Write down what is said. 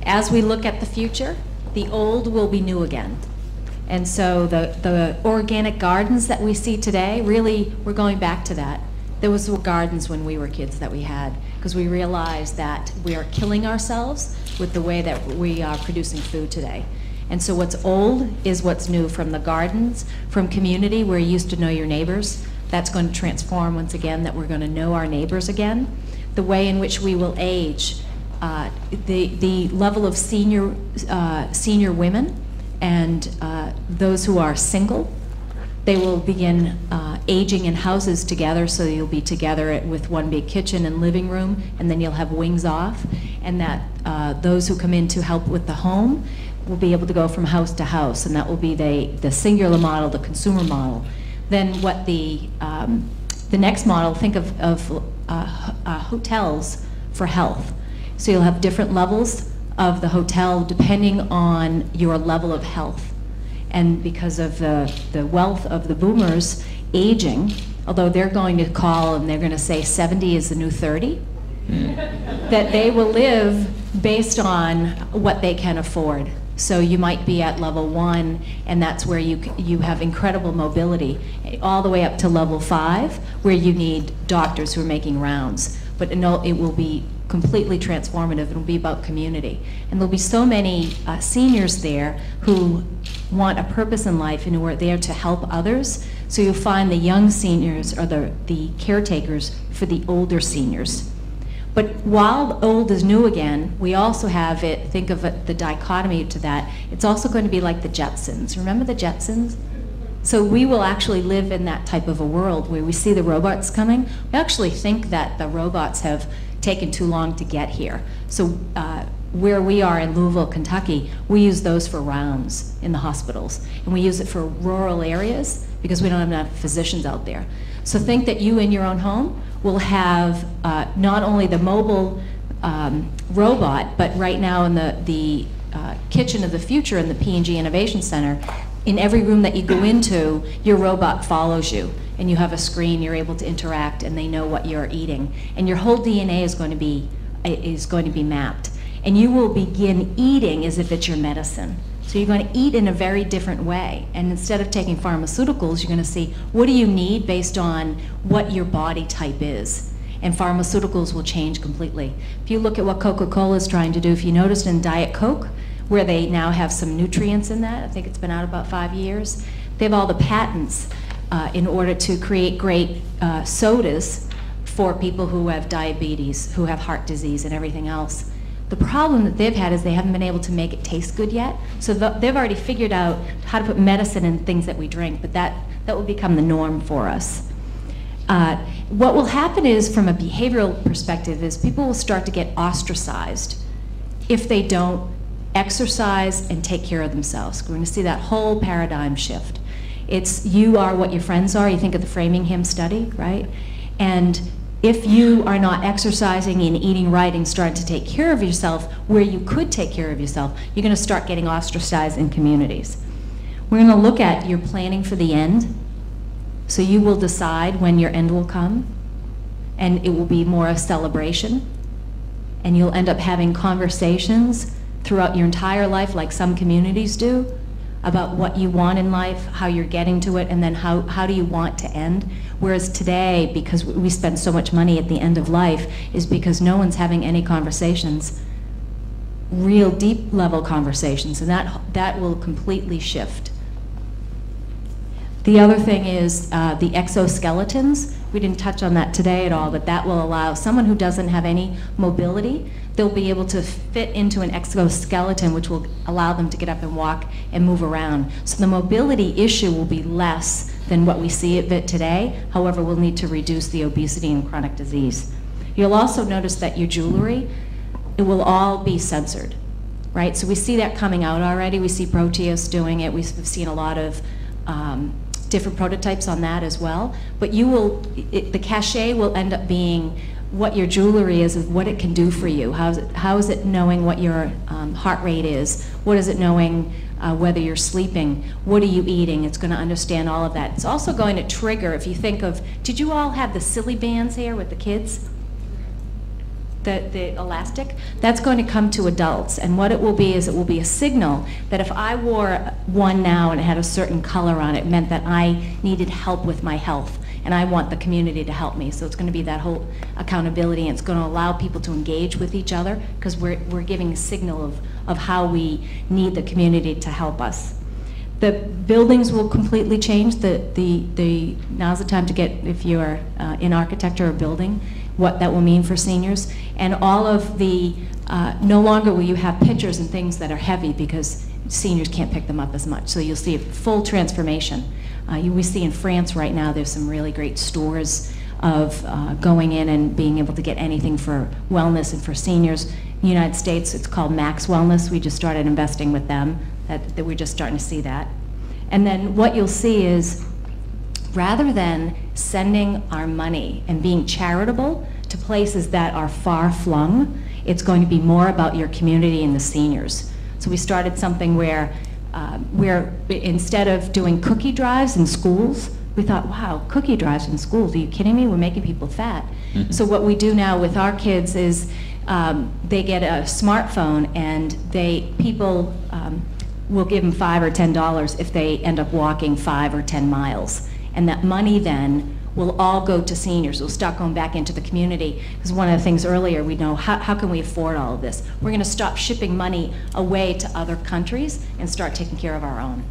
As we look at the future, the old will be new again. And so the organic gardens that we see today, really, we're going back to that. There was gardens when we were kids that we had, because we realized that we are killing ourselves with the way that we are producing food today. And so what's old is what's new, from the gardens, from community where you used to know your neighbors. That's going to transform once again, that we're going to know our neighbors again. The way in which we will age, the level of senior women and those who are single, they will begin aging in houses together, so you'll be together with one big kitchen and living room, and then you'll have wings off, and that those who come in to help with the home will be able to go from house to house, and that will be the singular model, the consumer model. Then what the next model, think of hotels for health. So you'll have different levels of the hotel depending on your level of health. And because of the wealth of the boomers aging, although they're going to call and they're going to say 70 is the new 30, that they will live based on what they can afford. So you might be at level 1, and that's where you have incredible mobility, all the way up to level 5, where you need doctors who are making rounds. But no, it will be completely transformative. It will be about community. And there'll be so many seniors there who want a purpose in life and who are there to help others. So you'll find the young seniors are the caretakers for the older seniors. But while old is new again, we also have it, think of it, the dichotomy to that, it's also going to be like the Jetsons. Remember the Jetsons? So we will actually live in that type of a world where we see the robots coming. We actually think that the robots have taken too long to get here. So where we are in Louisville, Kentucky, we use those for rounds in the hospitals. And we use it for rural areas because we don't have enough physicians out there. So think that you in your own home will have not only the mobile robot, but right now in the kitchen of the future in the P&G Innovation Center, in every room that you go into, your robot follows you, and you have a screen, you're able to interact, and they know what you're eating. And your whole DNA is going to be mapped. And you will begin eating as if it's your medicine. So you're going to eat in a very different way. And instead of taking pharmaceuticals, you're going to see what do you need based on what your body type is. And pharmaceuticals will change completely. If you look at what Coca-Cola is trying to do, if you noticed in Diet Coke, where they now have some nutrients in that, I think it's been out about 5 years, they have all the patents in order to create great sodas for people who have diabetes, who have heart disease and everything else. The problem that they've had is they haven't been able to make it taste good yet. So they've already figured out how to put medicine in things that we drink, but that will become the norm for us. What will happen is, from a behavioral perspective, is people will start to get ostracized if they don't exercise and take care of themselves. We're going to see that whole paradigm shift. It's you are what your friends are. You think of the Framingham study, right? And if you are not exercising and eating right and starting to take care of yourself where you could take care of yourself, you're going to start getting ostracized in communities. We're going to look at your planning for the end. So you will decide when your end will come, and it will be more a celebration. And you'll end up having conversations throughout your entire life, like some communities do, about what you want in life, how you're getting to it, and then how do you want to end. Whereas today, because we spend so much money at the end of life, is because no one's having any conversations, real deep level conversations, and that will completely shift. The other thing is the exoskeletons. We didn't touch on that today at all, but that will allow someone who doesn't have any mobility, they'll be able to fit into an exoskeleton, which will allow them to get up and walk and move around. So the mobility issue will be less than what we see of it today. However, we'll need to reduce the obesity and chronic disease. You'll also notice that your jewelry, it will all be censored, right? So we see that coming out already. We see Proteus doing it. We've seen a lot of different prototypes on that as well. But the cachet will end up being what your jewelry is what it can do for you. How is it knowing what your heart rate is? What is it knowing whether you're sleeping? What are you eating? It's going to understand all of that. It's also going to trigger, if you think of, did you all have the silly bands here with the kids? the elastic, that's going to come to adults. And what it will be is it will be a signal that if I wore one now and it had a certain color on it, it meant that I needed help with my health. And I want the community to help me. So it's going to be that whole accountability, and it's going to allow people to engage with each other, because we're giving a signal of how we need the community to help us. The buildings will completely change. Now's the time to get, if you're in architecture or building, what that will mean for seniors. And all of the, no longer will you have pictures and things that are heavy, because seniors can't pick them up as much. So you'll see a full transformation. We see in France right now, there's some really great stores of going in and being able to get anything for wellness and for seniors. In the United States, it's called Max Wellness. We just started investing with them. That we're just starting to see that. And then what you'll see is, rather than sending our money and being charitable to places that are far flung, it's going to be more about your community and the seniors. So we started something where instead of doing cookie drives in schools, we thought, wow, cookie drives in schools, are you kidding me? We're making people fat. Mm-hmm. So what we do now with our kids is they get a smartphone, and people will give them $5 or $10 if they end up walking 5 or 10 miles. And that money then will all go to seniors. We'll start going back into the community. Because one of the things earlier, we know, how can we afford all of this? We're going to stop shipping money away to other countries and start taking care of our own.